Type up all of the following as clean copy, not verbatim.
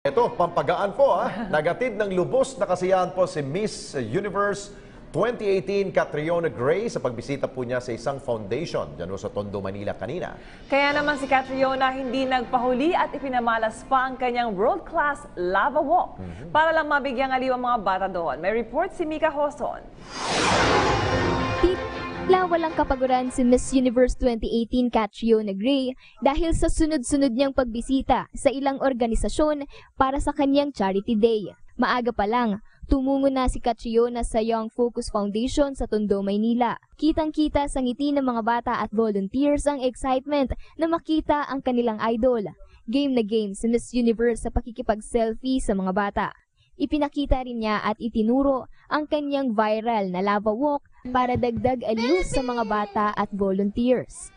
Ito, pampagaan po Nagatid ng lubos na kasiyahan po si Miss Universe 2018 Catriona Gray sa pagbisita po niya sa isang foundation dyan sa Tondo, Manila kanina. Kaya naman si Catriona hindi nagpahuli at ipinamalas pa ang kanyang world-class lava walk para lang mabigyang aliw ang mga bata doon. May report si Mika Hoson. Walang kapaguran si Miss Universe 2018 Catriona Gray dahil sa sunod-sunod niyang pagbisita sa ilang organisasyon para sa kanyang Charity Day. Maaga pa lang, tumungo na si Catriona sa Young Focus Foundation sa Tondo, Maynila. Kitang-kita sa ngiti ng mga bata at volunteers ang excitement na makita ang kanilang idol. Game na game si Miss Universe sa pakikipag-selfie sa mga bata. Ipinakita rin niya at itinuro ang kanyang viral na lava walk para dagdag aliw sa mga bata at volunteers.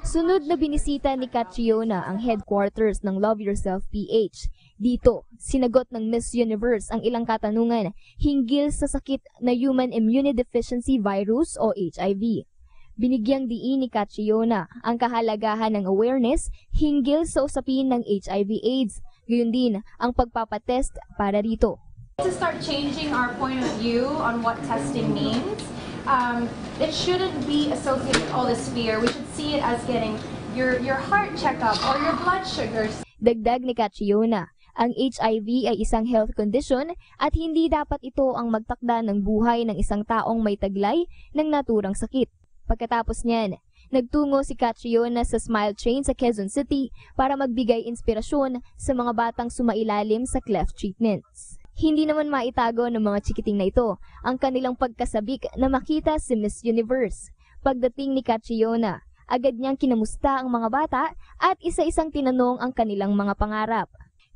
Sunod na binisita ni Catriona ang headquarters ng Love Yourself PH. Dito, sinagot ng Miss Universe ang ilang katanungan hinggil sa sakit na Human Immunodeficiency Virus o HIV. Binigyang diin ni Catriona ang kahalagahan ng awareness hinggil sa usapin ng HIV/AIDS, gayon din ang pagpapatest para rito. To start changing our point of view on what testing means, it shouldn't be associated with all this fear. We should see it as getting your heart checkup or your blood sugars. Dagdag ni Catriona, ang HIV ay isang health condition at hindi dapat ito ang magtakda ng buhay ng isang taong may taglay ng naturang sakit. Pagkatapos niyan, nagtungo si Catriona sa Smile Train sa Quezon City para magbigay inspirasyon sa mga batang sumailalim sa cleft treatments. Hindi naman maitago ng mga chikiting na ito ang kanilang pagkasabik na makita si Miss Universe. Pagdating ni Catriona, agad niyang kinamusta ang mga bata at isa-isang tinanong ang kanilang mga pangarap.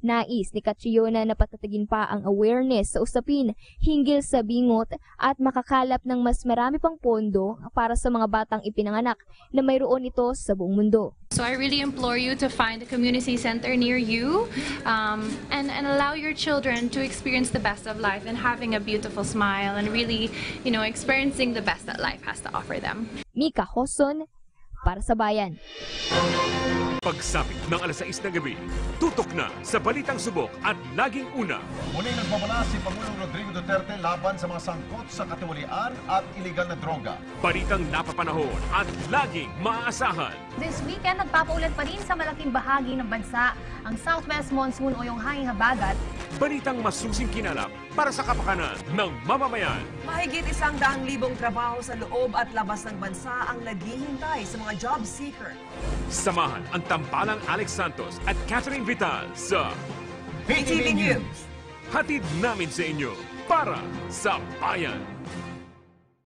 Nais ni Catriona na patatagin pa ang awareness sa usapin hinggil sa bingot at makakalap ng mas marami pang pondo para sa mga batang ipinanganak na mayroon ito sa buong mundo. So I really implore you to find a community center near you and allow your children to experience the best of life and having a beautiful smile and really, experiencing the best that life has to offer them. Mika Hoson, para sa Bayan. Pagsapit ng alas 6 ng gabi, tutok na sa Balitang Subok at Laging Una. Muling nagmamala si Pangulong Rodrigo Duterte laban sa mga sangkot sa katiwalian at iligal na droga. Balitang napapanahon at laging maaasahan. This weekend, nagpapaulan pa rin sa malaking bahagi ng bansa ang Southwest Monsoon o yung hanging habagat. Balitang masusing kinalap para sa kapakanan ng mamamayan. Mahigit 100,000 trabaho sa loob at labas ng bansa ang naghihintay sa mga job seeker. Samahan ang tampalang Alex Santos at Catherine Vital sa PTV News. Hatid namin sa inyo para sa bayan.